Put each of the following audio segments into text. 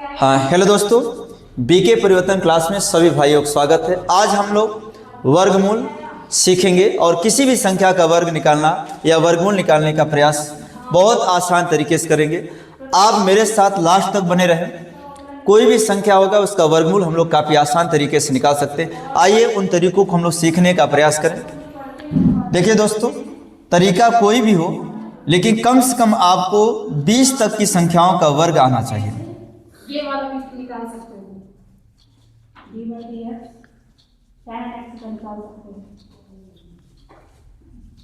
हाँ, हेलो दोस्तों, बीके परिवर्तन क्लास में सभी भाइयों का स्वागत है। आज हम लोग वर्गमूल सीखेंगे और किसी भी संख्या का वर्ग निकालना या वर्गमूल निकालने का प्रयास बहुत आसान तरीके से करेंगे। आप मेरे साथ लास्ट तक बने रहें। कोई भी संख्या होगा उसका वर्गमूल हम लोग काफ़ी आसान तरीके से निकाल सकते हैं। आइए उन तरीकों को हम लोग सीखने का प्रयास करें। देखिए दोस्तों, तरीका कोई भी हो लेकिन कम से कम आपको 20 तक की संख्याओं का वर्ग आना चाहिए। ये वाला भी निकाल सकते हो। d/dx tan x का निकाल सकते हो।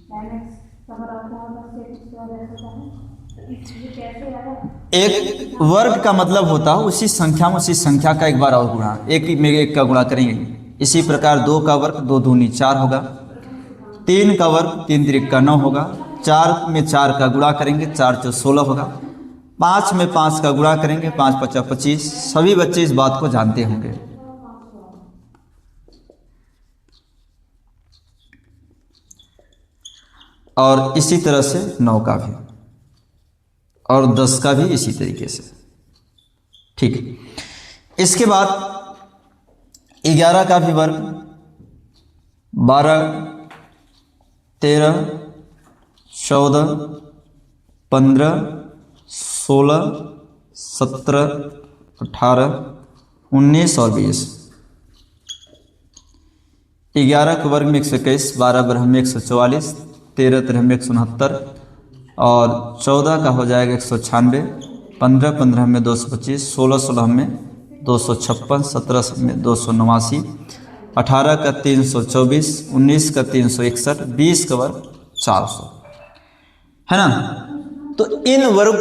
tan x समर आता है बस एक और ऐसा है। ये कैसे आया? एक वर्ग का मतलब होता है उसी संख्या का एक बार और गुणा। एक में एक का गुणा करेंगे। इसी प्रकार 2 का वर्ग 2 दूनी 4 होगा। 3 का वर्ग 3 त्रिक का 9 होगा। 4 में 4 का गुणा करेंगे, 4 चौ 16 होगा। 5 में 5 का गुणा करेंगे, 5 पचा 25। सभी बच्चे इस बात को जानते होंगे। और इसी तरह से 9 का भी और 10 का भी इसी तरीके से। ठीक है। इसके बाद 11 का भी वर्ग, 12, 13, 14, 15, 16, 17, 18, 19 और 20। 11 के वर्ग में 121, 12 बरह में 144, 13 तरह में 169 और 14 का हो जाएगा 196, 15 में 225, 16 में 256, 17 में 289, 18 का 324, 19 का 361, 20 का वर्ग 400, है ना। तो इन वर्ग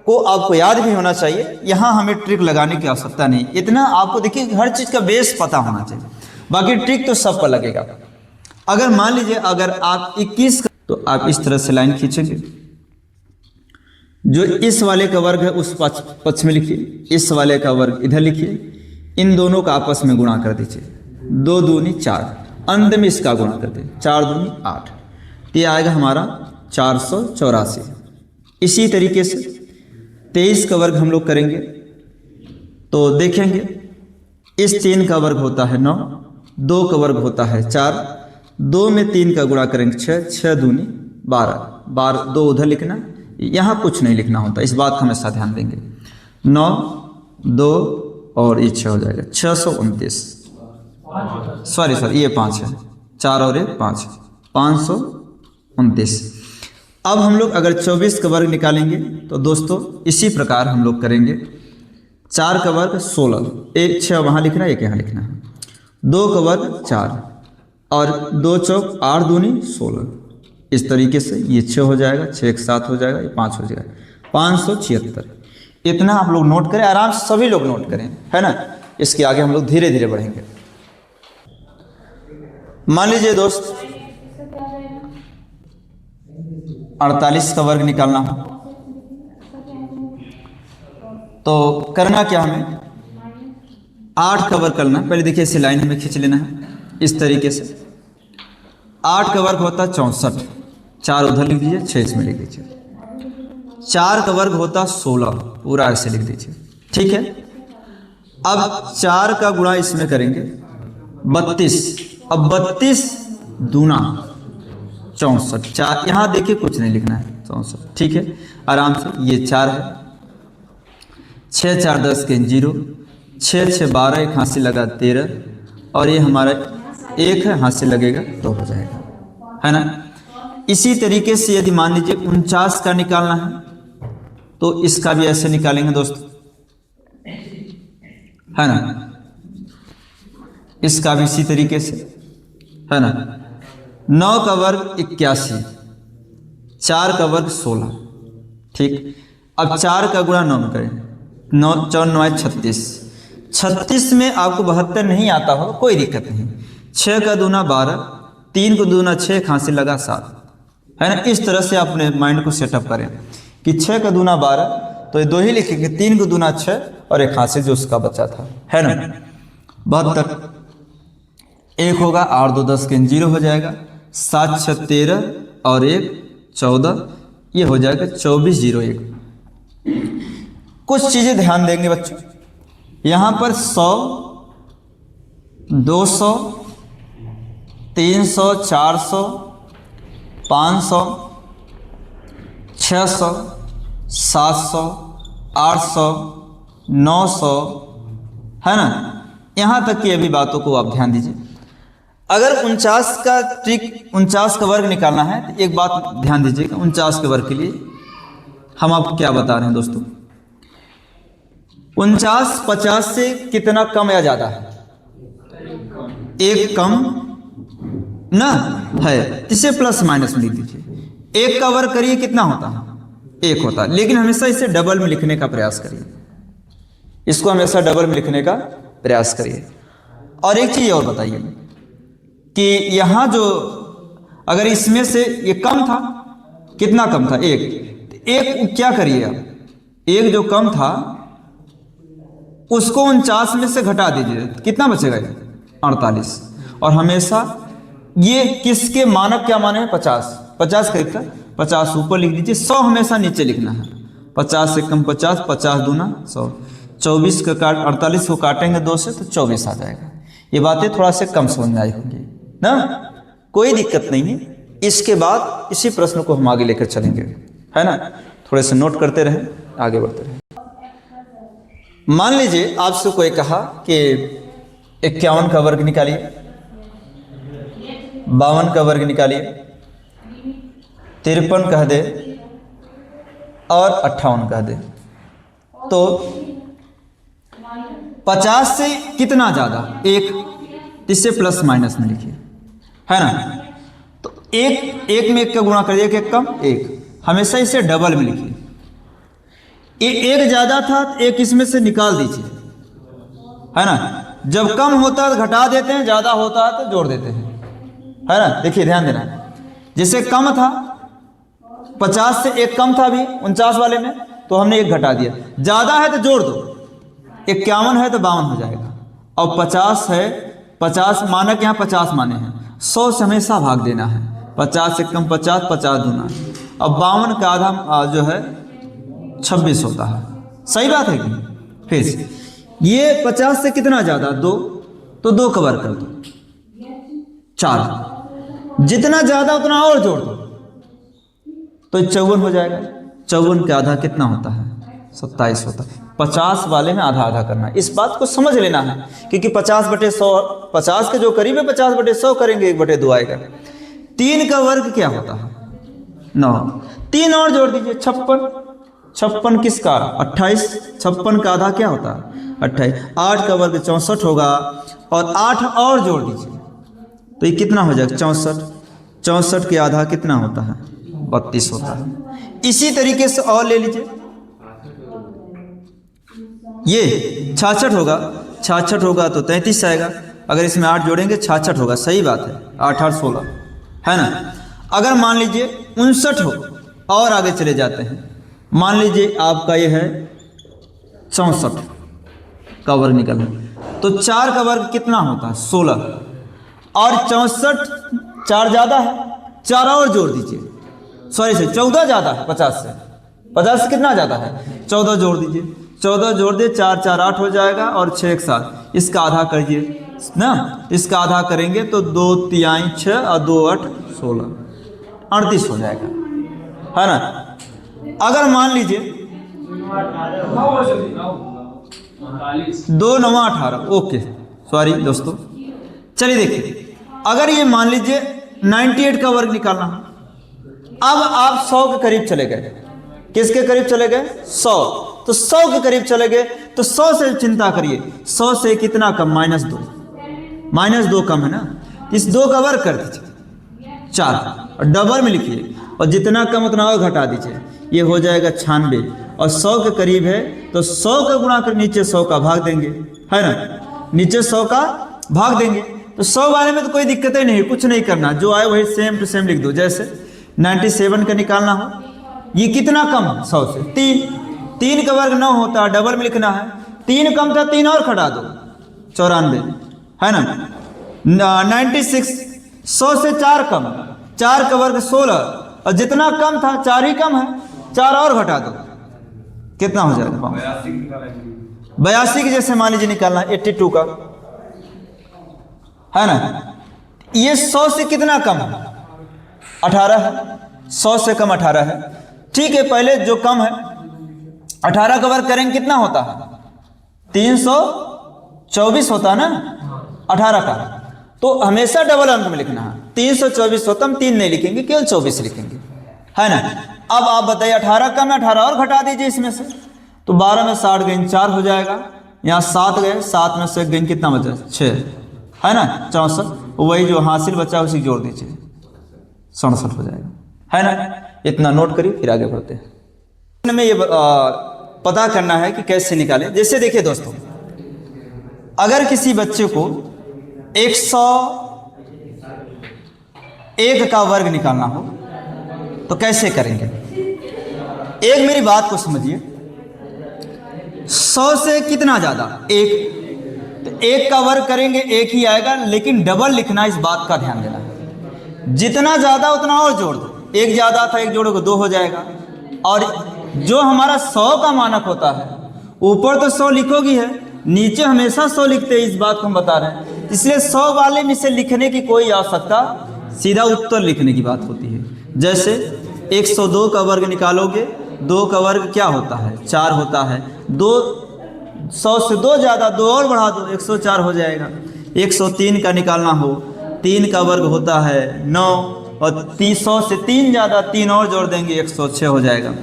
को आपको याद भी होना चाहिए। यहाँ हमें ट्रिक लगाने की आवश्यकता नहीं। इतना आपको देखिए हर चीज़ का बेस पता होना चाहिए, बाकी ट्रिक तो सब पर लगेगा। अगर मान लीजिए अगर आप 21 तो आप इस तरह से लाइन खींचेंगे। जो इस वाले का वर्ग है उस पक्ष में लिखिए, इस वाले का वर्ग इधर लिखिए। इन दोनों का आपस में गुणा कर दीजिए। 2 दूनी 4, अंत में इसका गुणा कर दीजिए। 4 दूनी 8, ये आएगा हमारा 484। इसी तरीके से 23 का वर्ग हम लोग करेंगे तो देखेंगे इस 3 का वर्ग होता है 9, 2 का वर्ग होता है 4, 2 में 3 का गुणा करेंगे 6, 6 दूनी 12, 2 उधर लिखना, यहाँ कुछ नहीं लिखना होता। इस बात का हमेशा ध्यान देंगे। 9, 2 और ये 6 हो जाएगा 629। सॉरी ये 5 है, 4 और ये 5, 529। अब हम लोग अगर 24 का वर्ग निकालेंगे तो दोस्तों इसी प्रकार हम लोग करेंगे। 4 का वर्ग 16, एक 6 वहाँ लिखना है, एक यहाँ लिखना है। 2 का वर्ग 4 और 2 चौक 8 दूनी 16। इस तरीके से ये 6 हो जाएगा, 6 एक 7 हो जाएगा, ये 5 हो जाएगा, 576। इतना आप लोग नोट करें, आराम से सभी लोग नोट करें, है ना। इसके आगे हम लोग धीरे धीरे बढ़ेंगे। मान लीजिए दोस्त 48 का वर्ग निकालना हो तो करना क्या, हमें 8 का वर्ग करना। पहले देखिए इसे लाइन हमें खींच लेना है इस तरीके से। 8 का वर्ग होता है 64, 4 उधर लिख दीजिए, 6 इसमें लिख दीजिए। 4 का वर्ग होता 16, पूरा ऐसे लिख दीजिए, ठीक है। अब 4 का गुणा इसमें करेंगे 32। अब 32 दूना 64, 4 यहाँ देखिए कुछ नहीं लिखना है, 64, ठीक है। आराम से ये 4 है, 6 4 10 के 0, 6 6 12, एक हाथ से लगा 13 और ये हमारा 1 है, हाथ से लगेगा 2 हो जाएगा, है ना। इसी तरीके से यदि मान लीजिए 49 का निकालना है तो इसका भी ऐसे निकालेंगे दोस्तों, है ना। इसका भी इसी तरीके से, है ना। 9 का वर्ग 81, 4 का वर्ग 16, ठीक। अब 4 का गुणा 9 में करें, 9 4 9 36। 36 में आपको 72 नहीं आता हो कोई दिक्कत नहीं। 6 का दूना 12, 3 को दूना 6, खां से लगा 7, है ना। इस तरह से अपने माइंड को सेटअप करें कि 6 का दूना 12 तो ये 2 ही लिखेंगे, 3 को दूना 6 और एक हाथ से जो उसका बच्चा था, है ना। 72, 1 होगा, 8 2 10 के 0 हो जाएगा, 7 6 13 और 1 14, ये हो जाएगा 24 01। कुछ चीज़ें ध्यान देंगे बच्चों, यहाँ पर 100, 200, 300, 400, 500, 600, 700, 800, 900, है ना। यहाँ तक की अभी बातों को आप ध्यान दीजिए। अगर 49 का ट्रिक 49 का वर्ग निकालना है तो एक बात ध्यान दीजिएगा, 49 के वर्ग के लिए हम आपको क्या बता रहे हैं दोस्तों। 49 50 से कितना कम या ज्यादा है? एक कम ना है, इसे प्लस माइनस में लिख दीजिए। एक का वर्ग करिए कितना होता है? एक होता है, लेकिन हमेशा इसे डबल में लिखने का प्रयास करिए। इसको हमेशा डबल में लिखने का प्रयास करिए। और एक चीज और बताइए कि यहां जो अगर इसमें से ये कम था, कितना कम था? एक क्या करिए आप, एक जो कम था उसको 49 में से घटा दीजिए, कितना बचेगा? 48। और हमेशा ये किसके मानक क्या माने हैं? 50 करीब था, 50 ऊपर लिख दीजिए, 100 हमेशा नीचे लिखना है। 50 से कम 50, 50 दूना 100। 24 का 48 को काटेंगे 2 से तो 24 आ जाएगा। ये बातें थोड़ा से कम समझ में आई होंगी ना, कोई दिक्कत नहीं है। इसके बाद इसी प्रश्न को हम आगे लेकर चलेंगे, है ना। थोड़े से नोट करते रहें, आगे बढ़ते रहें। मान लीजिए आपसे कोई कहा कि 51 का वर्ग निकालिए, 52 का वर्ग निकालिए, 53 कह दे और 58 कह दे, तो 50 से कितना ज्यादा? एक, इससे प्लस माइनस में लिखिए, है ना। तो एक में एक का गुणा करिए, एक कम एक, हमेशा इसे डबल में लिखिए। एक ज्यादा था तो एक इसमें से निकाल दीजिए, है ना। जब कम होता है तो घटा देते हैं, ज्यादा होता है तो जोड़ देते हैं, है ना। देखिए ध्यान देना, जैसे कम था 50 से एक कम था अभी 49 वाले में, तो हमने एक घटा दिया। ज्यादा है तो जोड़ दो, 51 है तो 52 हो जाएगा। और 50 है, 50 मानक यहाँ 50 माने हैं, 100 से हमेशा भाग देना है। 50 से कम 50, 50 दूना। अब 52 का आधा जो है 26 होता है, सही बात है कि? फिर ये 50 से कितना ज्यादा? 2, तो 2 का वर्ग कर दो, 4। जितना ज्यादा उतना और जोड़ दो तो 54 हो जाएगा। 54 का आधा कितना होता है? 27 होता है। 50 वाले में आधा आधा करना है, इस बात को समझ लेना है, क्योंकि 50/100, 50 के जो करीब है 50/100 करेंगे, 1/2 आएगा। 3 का वर्ग क्या होता है? 9। 3 और जोड़ दीजिए, 56। 56 किसका? 28। 56 का आधा क्या होता है? 28। 8 का वर्ग 64 होगा, और 8 और जोड़ दीजिए तो ये कितना हो जाएगा? 64। 64 के आधा कितना होता है? 32 होता है। इसी तरीके से और ले लीजिए, ये 66 होगा, 66 होगा तो 33 आएगा। अगर इसमें 8 जोड़ेंगे 66 होगा, सही बात है। 8 8 16, है ना। अगर मान लीजिए 59 हो, और आगे चले जाते हैं, मान लीजिए आपका ये है 64 का वर्ग निकलना, तो 4 का वर्ग कितना होता है? 16। और 64, 4 ज्यादा है, 4 और जोड़ दीजिए, सॉरी से 14 ज्यादा है 50 से। 50 से कितना ज्यादा है? 14 जोड़ दीजिए, 14 जोड़ दिए, 4 4 8 हो जाएगा, और 6 1 7। इसका आधा करिए ना, इसका आधा करेंगे तो 2 3 6 और 2 8 16, 38 हो जाएगा, है ना। अगर मान लीजिए 2 9 18, ओके सॉरी दोस्तों, चलिए देखिए, अगर ये मान लीजिए 98 का वर्ग निकालना है, अब आप 100 के करीब चले गए। किसके करीब चले गए? 100। तो 100 के करीब चले गए, तो 100 से चिंता करिए, 100 से कितना कम? -2। -2 कम है ना, इस 2 का वर्ग कर दीजिए 4, और डबल में लिखिए, और जितना कम उतना और घटा दीजिए, ये हो जाएगा 96। और 100 के करीब है तो 100 का गुणा कर नीचे 100 का भाग देंगे, है ना। नीचे 100 का भाग देंगे, तो 100 वाले में तो कोई दिक्कत ही नहीं, कुछ नहीं करना, जो आए वही सेम टू सेम लिख दो। जैसे 97 का निकालना हो, ये कितना कम है? 100 से 3 का वर्ग 9 होता है, डबल में लिखना है। 3 कम था, 3 और घटा दो, 94, है ना। 96, 100 से 4 कम, 4 का वर्ग 16, और जितना कम था 4 ही कम है, 4 और घटा दो, कितना हो जाएगा? 82 की जैसे मान लीजिए निकालना है 82 का, है ना। ये 100 से कितना कम है? 18 है। 100 से कम 18 है। ठीक है, पहले जो कम है 18 का वर्ग करेंगे कितना होता है? 324 होता है ना 18 का। तो हमेशा डबल अंक में लिखना है। 324 होता, हम 3 नहीं लिखेंगे, केवल 24 लिखेंगे, है ना। अब आप बताइए 18 कम है, 18 और घटा दीजिए इसमें से। तो 12 में 60 गए 4 हो जाएगा। यहाँ 7 गए, 7 में से गए कितना बचा? 6, है ना 64। वही जो हासिल बचा उसी जोड़ दीजिए, 67 हो जाएगा, है ना। इतना नोट करिए, फिर आगे बढ़ते हैं। हमें ये पता करना है कि कैसे निकालें। जैसे देखिए दोस्तों, अगर किसी बच्चे को 101 का वर्ग निकालना हो तो कैसे करेंगे? एक मेरी बात को समझिए, 100 से कितना ज्यादा? 1, तो 1 का वर्ग करेंगे 1 ही आएगा, लेकिन डबल लिखना, इस बात का ध्यान देना है। जितना ज्यादा उतना और जोड़ दो। 1 ज्यादा था, 1 जोड़ोगे 2 हो जाएगा। और जो हमारा 100 का मानक होता है, ऊपर तो 100 लिखोगी है, नीचे हमेशा 100 लिखते हैं, इस बात को हम बता रहे हैं। इसलिए 100 वाले में से लिखने की कोई आवश्यकता, सीधा उत्तर लिखने की बात होती है। जैसे 102 का वर्ग निकालोगे, 2 का वर्ग क्या होता है? 4 होता है। 100 से 2 ज़्यादा, 2 और बढ़ा दो, 104 हो जाएगा। 103 का निकालना हो, 3 का वर्ग होता है 9, और 100 से 3 ज़्यादा, 3 और जोड़ देंगे 106 हो जाएगा।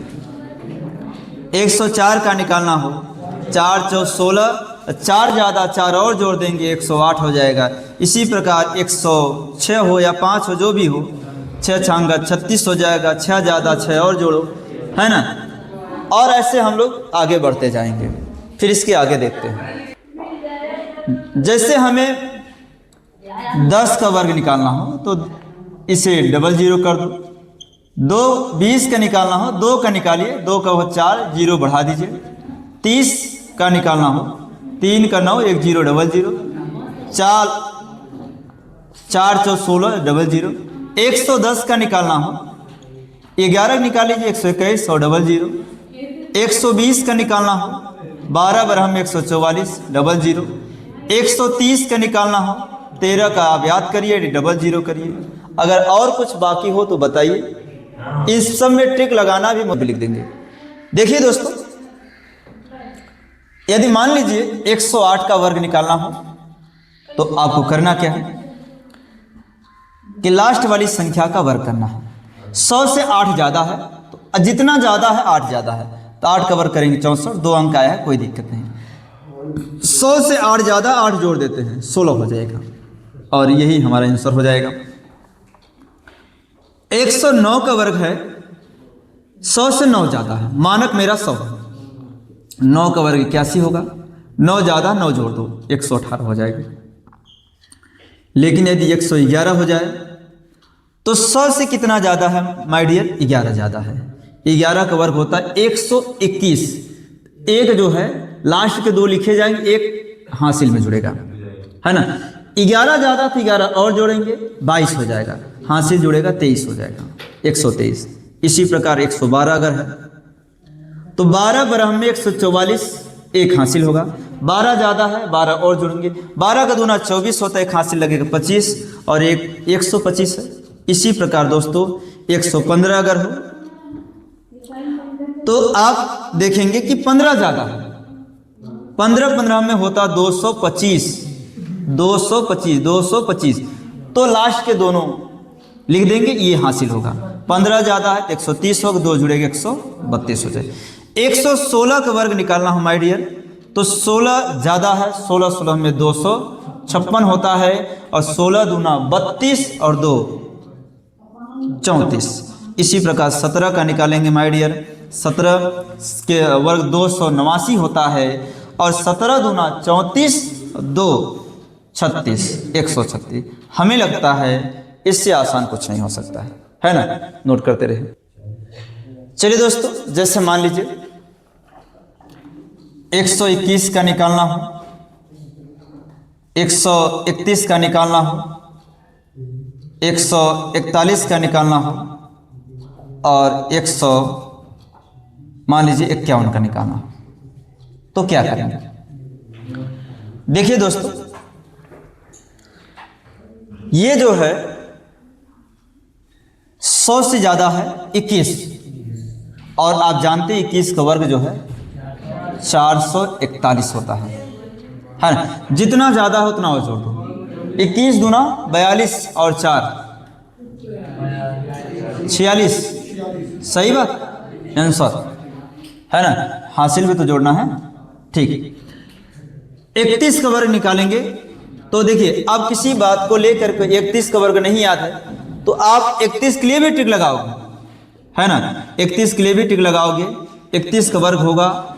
104 का निकालना हो, 4 चौ 16, 4 ज़्यादा 4 और जोड़ देंगे 108 हो जाएगा। इसी प्रकार 106 हो या 5 हो, जो भी हो, 6 छांगा 36 हो जाएगा। 6 ज़्यादा 6 और जोड़ो, है ना। और ऐसे हम लोग आगे बढ़ते जाएंगे। फिर इसके आगे देखते हैं। जैसे हमें 10 का वर्ग निकालना हो तो इसे 00 कर दो। 20 का निकालना हो, 2 का निकालिए, 2 का हो 4, 0 बढ़ा दीजिए। 30 का निकालना हो, 3 का 9, 1 0 00, 4 चौ 16 00। 110 का निकालना हो, 11 निकालीजिए, 121 और 00। 120 का निकालना हो, 12 बरहम 144 00। 130 का निकालना हो, 13 का आप याद करिए, 00 करिए। अगर और कुछ बाकी हो तो बताइए। इस सब में ट्रिक लगाना भी लिख देंगे। देखिए दोस्तों, यदि मान लीजिए 108 का वर्ग निकालना हो तो आपको करना क्या है कि लास्ट वाली संख्या का वर्ग करना है। 100 से 8 ज़्यादा है, तो जितना ज़्यादा है 8 ज़्यादा है, तो 8 का वर्ग करेंगे 64, 2 अंक आया है, कोई दिक्कत नहीं। 100 से 8 ज़्यादा, 8 जोड़ देते हैं, 16 हो जाएगा, और यही हमारा आंसर हो जाएगा। 109 का वर्ग है, 100 से 9 ज़्यादा है, मानक मेरा 100 है। 9 का वर्ग 81 होगा, 9 ज़्यादा 9 जोड़ दो, 118 हो जाएगा। लेकिन यदि 111 हो जाए तो 100 से कितना ज़्यादा है माय डियर? 11 ज़्यादा है। 11 का वर्ग होता है 121। एक जो है लास्ट के 2 लिखे जाएंगे, एक हासिल में जुड़ेगा, है ना। 11 ज़्यादा तो 11 और जोड़ेंगे, 22 हो जाएगा। हासिल जुड़ेगा 23 हो जाएगा, 123। इसी प्रकार 112 अगर है तो 12 बरहम में 144, एक हासिल होगा। 12 ज़्यादा है, 12 और जुड़ेंगे। 12 का दूना 24 होता है, एक हासिल लगेगा 25, और एक 125 है। इसी प्रकार दोस्तों 115 अगर हो तो आप देखेंगे कि 15 ज़्यादा है। 15 में होता 225, 225, तो लास्ट के दोनों लिख देंगे, ये हासिल होगा। 15 ज़्यादा है 130 होगा, 2 जुड़ेगा 132 हो जाए। 116 का वर्ग निकालना हो माय डियर, तो 16 ज़्यादा है, 16 में 256 होता है, और 16 दूना 32 और 2 34। इसी प्रकार 17 का निकालेंगे माय डियर, 17 के वर्ग 289 होता है, और 17 दूना 34, 2 36, 136। हमें लगता है इससे आसान कुछ नहीं हो सकता है ना। नोट करते रहे। चलिए दोस्तों, जैसे मान लीजिए 121 का निकालना हो, 131 का निकालना हो, 141 का निकालना हो, और 100 मान लीजिए 51 का निकालना हो, तो क्या करेंगे? देखिए दोस्तों, ये जो है 100 से ज्यादा है 21, और आप जानते हैं 21 का वर्ग जो है 441 होता है ना। जितना ज्यादा हो उतना और जोड़ दो। 21 दूना 42 और 4 46, सही बात, आंसर है ना। हासिल भी तो जोड़ना है, ठीक। 31 का वर्ग निकालेंगे तो देखिए, आप किसी बात को लेकर के 31 का वर्ग नहीं याद है तो आप 31 के लिए भी टिक लगाओगे, है ना। 31 के लिए भी टिक लगाओगे। 31 का वर्ग होगा,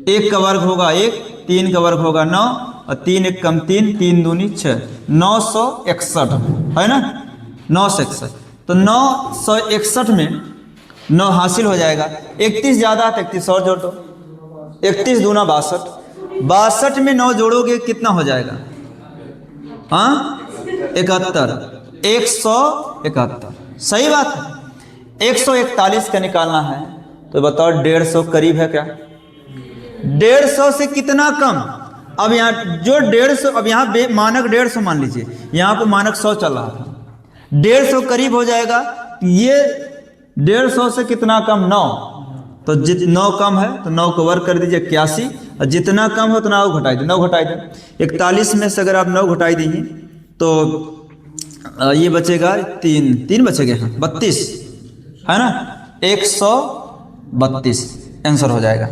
1 का वर्ग होगा 1, 3 का वर्ग होगा 9, और 3 1 कम 3, 3 दूनी 6, 961 है ना, 961। तो 961 में 9 हासिल हो जाएगा। 31 ज़्यादा तो 31 और जोड़ दो। 31 दूना 62, 62 में 9 जोड़ोगे कितना हो जाएगा, हाँ 71, 171, सही बात है। 141 का निकालना है तो बताओ 150 करीब है क्या, 150 से कितना कम। अब यहाँ जो 150, अब यहाँ मानक 150 मान लीजिए, यहाँ पे मानक 100 चल रहा था, 150 करीब हो जाएगा। ये 150 से कितना कम, 9, तो 9 कम है तो 9 को वर्ग कर दीजिए 81, और जितना कम हो उतना 9 घटाई दे, 9 घटाई दे। 41 में से अगर आप 9 घटाई देंगे तो ये बचेगा 3 बचेगा, हाँ 32 है ना, 132 आंसर हो जाएगा,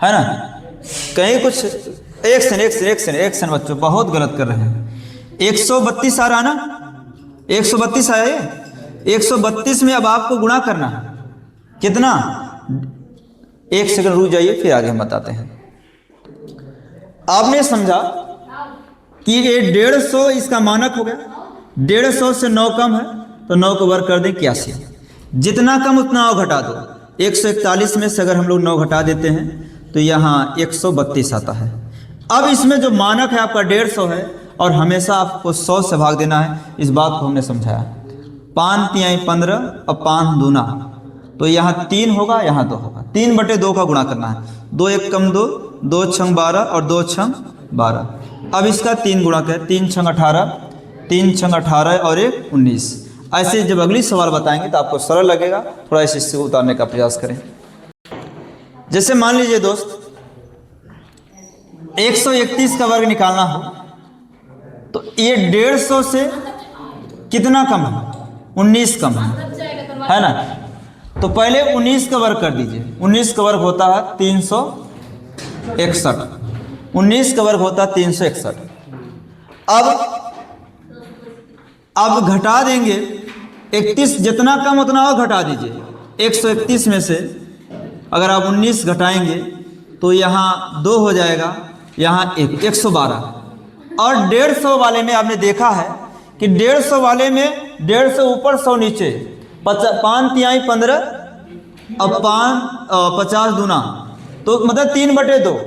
है ना। कहीं कुछ एक्शन बच्चों बहुत गलत कर रहे हैं। 132 आ रहा ना, 132 आया ये। 132 में अब आपको गुणा करना है कितना, 1 सेकंड रुक जाइए फिर आगे हम बताते हैं। आपने समझा कि ये 150 इसका मानक हो गया, 150 से 9 कम है तो 9 को वर्ग कर दें 81, जितना कम उतना और घटा दो। 141 में से अगर हम लोग 9 घटा देते हैं तो यहाँ 132 आता है। अब इसमें जो मानक है आपका 150 है, और हमेशा आपको 100 से भाग देना है, इस बात को हमने समझाया। 5 तिहाई 15 और 5 दूना, तो यहाँ 3 होगा, यहाँ 2 होगा, 3/2 का गुणा करना है। 2 1 कम 2, 2 6 12 और 2 6 12। अब इसका 3 गुणा करें, 3 6 18, 3 6 18 और 1 19। ऐसे जब अगली सवाल बताएंगे तो आपको सरल लगेगा, थोड़ा इससे उतारने का प्रयास करें। जैसे मान लीजिए दोस्त 131 का वर्ग निकालना हो तो ये 150 से कितना कम है, 19 कम है ना। तो पहले 19 का वर्ग कर दीजिए। 19 का वर्ग होता है 361, 19 का वर्ग होता है 361। अब घटा देंगे 31, जितना कम उतना और घटा दीजिए। 131 में से अगर आप 19 घटाएंगे तो यहाँ 2 हो जाएगा, यहाँ 1, 112। और 150 वाले में आपने देखा है कि 150 वाले में 150 ऊपर 100 नीचे, 5 तिहाई 15 और 50 दूना, तो मतलब 3/2।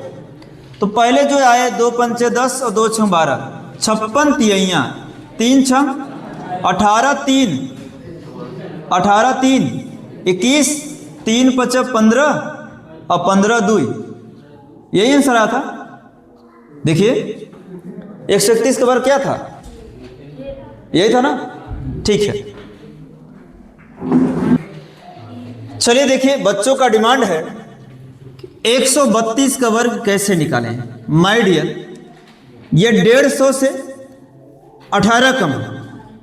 तो पहले जो आए 2 पंचे 10 और 2 6 12, 56 तिहाइयाँ, 3 6 18, 3 18 3 21, 3 5 15 और 15 2, यही आंसर आया था। देखिए 131 का वर्ग क्या था, यही था ना, ठीक है। चलिए देखिए, बच्चों का डिमांड है 132 का वर्ग कैसे निकालें। माय डियर, ये 150 से 18 कम है,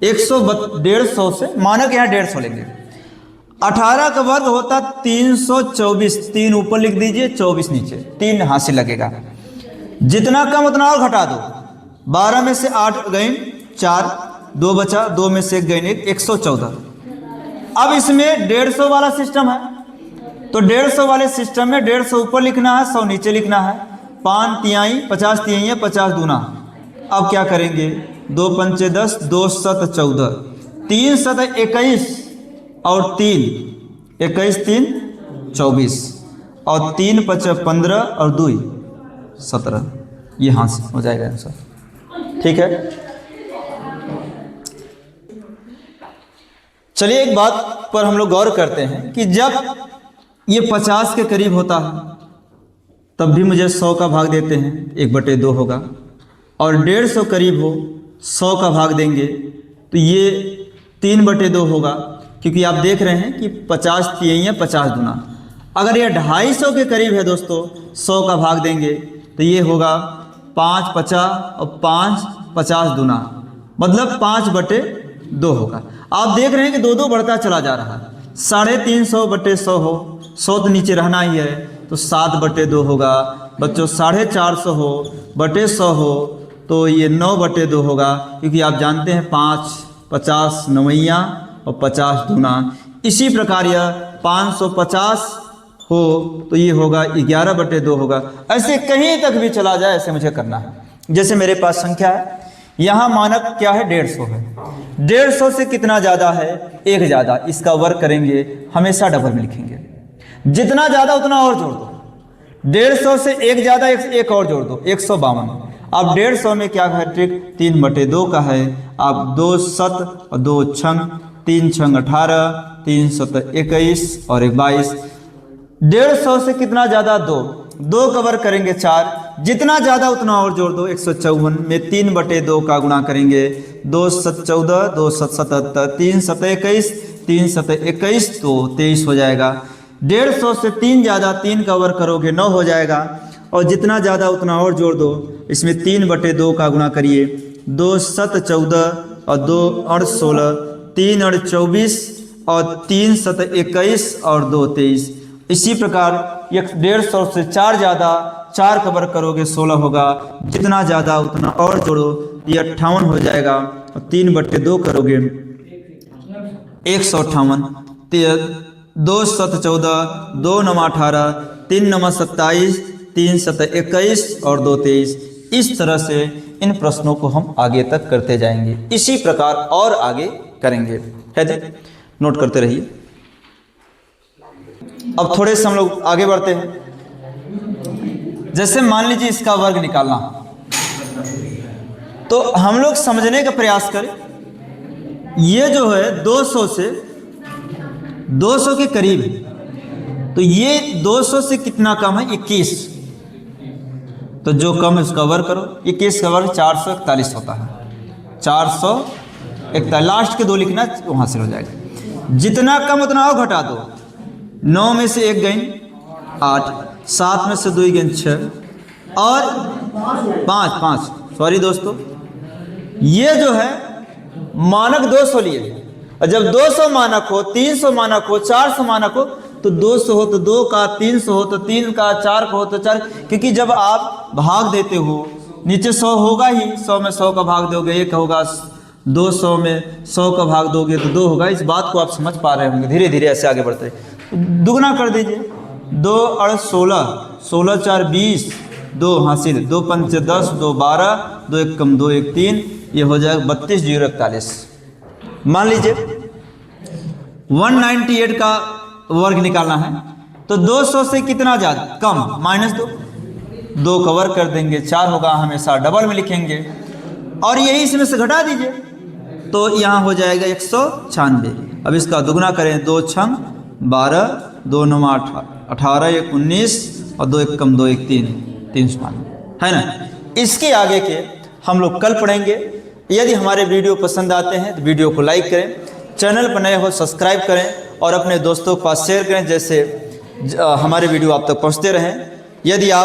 150 से मानक यहाँ 150 लेंगे। 18 का वर्ग होता 324, 3 ऊपर लिख दीजिए 24 नीचे, 3 हासिल लगेगा। जितना कम उतना और घटा दो। 12 में से 8 गए 4, 2 बचा, 2 में से 1 गए 1, 114। अब इसमें 150 वाला सिस्टम है तो 150 वाले सिस्टम में 150 ऊपर लिखना है, 100 नीचे लिखना है। 5 तिहाई 50 तिहाई 50 दूना। अब क्या करेंगे, 2 पंचे 10, 2 7 14, 3 7 21 और 3 21 3 24 और 3 5 15 और 2 17, ये हाँ से हो जाएगा आंसर, ठीक है। चलिए एक बात पर हम लोग गौर करते हैं कि जब ये 50 के करीब होता है तब भी मुझे 100 का भाग देते हैं, 1/2 होगा। और 150 करीब हो, 100 का भाग देंगे तो ये 3/2 होगा, क्योंकि आप देख रहे हैं कि 50 तिहाइयाँ 50 गुना। अगर ये 250 के करीब है दोस्तों, 100 का भाग देंगे तो ये होगा 5 50 और 5 50 गुना, मतलब 5/2 होगा। आप देख रहे हैं कि 2 बढ़ता चला जा रहा है। 350/100 हो, 100 तो नीचे रहना ही है, तो 7/2 होगा। बच्चों 450 हो बटे 100 हो तो ये 9/2 होगा, क्योंकि आप जानते हैं 5 50 नवैया और 50 दूना। इसी प्रकार यह 550 हो तो ये होगा 11/2 होगा। ऐसे कहीं तक भी चला जाए, ऐसे मुझे करना है। जैसे मेरे पास संख्या है, यहाँ मानक क्या है, 150 है। 150 से कितना ज़्यादा है, 1 ज़्यादा, इसका वर्ग करेंगे, हमेशा डबल में लिखेंगे। जितना ज़्यादा उतना और जोड़ दो। 150 से 1 ज़्यादा, एक और जोड़ दो, 152। अब 150 में क्या है ट्रिक, 3/2 का है। अब 2 7 और 2 छंग, 3 छंग 18, 3 7 21 और 1 22। 150 से कितना ज़्यादा, 2 का वर्ग करेंगे 4, जितना ज़्यादा उतना और जोड़ दो। 154 में 3/2 का गुणा करेंगे, 2 7 14, 2 7 77, 3 7 21, 3 7 21 तो 23 हो जाएगा। 150 से 3 ज़्यादा, 3 का वर्ग करोगे 9 हो जाएगा। और जितना ज़्यादा उतना और जोड़ दो, इसमें 3/2 का गुणा करिए, 2 7 14 और 2 8 16, 3 8 24 और 3 7 21 और 2 23। इसी प्रकार 150 से 4 ज़्यादा, 4 का वर्ग करोगे 16 होगा, जितना ज़्यादा उतना और जोड़ो, ये 58 हो जाएगा। और 3/2 करोगे 158, 2 7 14, 2 9 18, 3 9 27, 3 7 21 और 2 23। इस तरह से इन प्रश्नों को हम आगे तक करते जाएंगे, इसी प्रकार और आगे करेंगे, है जी, नोट करते रहिए। अब थोड़े से हम लोग आगे बढ़ते हैं। जैसे मान लीजिए इसका वर्ग निकालना, तो हम लोग समझने का प्रयास करें। ये जो है 200 से 200 के करीब है, तो ये 200 से कितना कम है, 21। तो जो कम है उसका वर्ग करो। 21 का वर्ग 441 होता है, 441। लास्ट के 2 लिखना, वहां से हो जाएगा। जितना कम उतना और घटा दो। 9 में से 1 गई 8, 7 में से 2 गई 6 और 5 सॉरी दोस्तों, ये जो है मानक 200 लिए। और जब 200 मानक हो, 300 मानक हो, 400 मानक हो, तो 200 हो तो 2 का, 300 हो तो 3 का, 4 का हो तो 4, क्योंकि जब आप भाग देते हो नीचे 100 होगा ही, 100 में 100 का भाग दोगे 1 होगा, 200 में 100 का भाग दोगे तो 2 होगा। इस बात को आप समझ पा रहे होंगे। धीरे धीरे ऐसे आगे बढ़ते दुगना कर दीजिए। 2 8 16, 16 4 20, 2 हासिल, 2 5 10, 2 12, 2 1 कम 2 1 3, ये हो जाएगा 32 0 41। मान लीजिए 198 का वर्ग निकालना है, तो 200 से कितना ज़्यादा, कम, -2, 2 का वर्ग कर देंगे, 4 होगा, हमेशा डबल में लिखेंगे। और यही इसमें से घटा दीजिए, तो यहाँ हो जाएगा 196। अब इसका दुगना करें, 2 6 12, 2 9 18, 1 19 और 2 1 कम 2 1 3, 305, है ना। इसके आगे के हम लोग कल पढ़ेंगे। यदि हमारे वीडियो पसंद आते हैं तो वीडियो को लाइक करें, चैनल पर नए हो सब्सक्राइब करें और अपने दोस्तों के पास शेयर करें, जैसे हमारे वीडियो आप तक पहुंचते रहें। यदि आप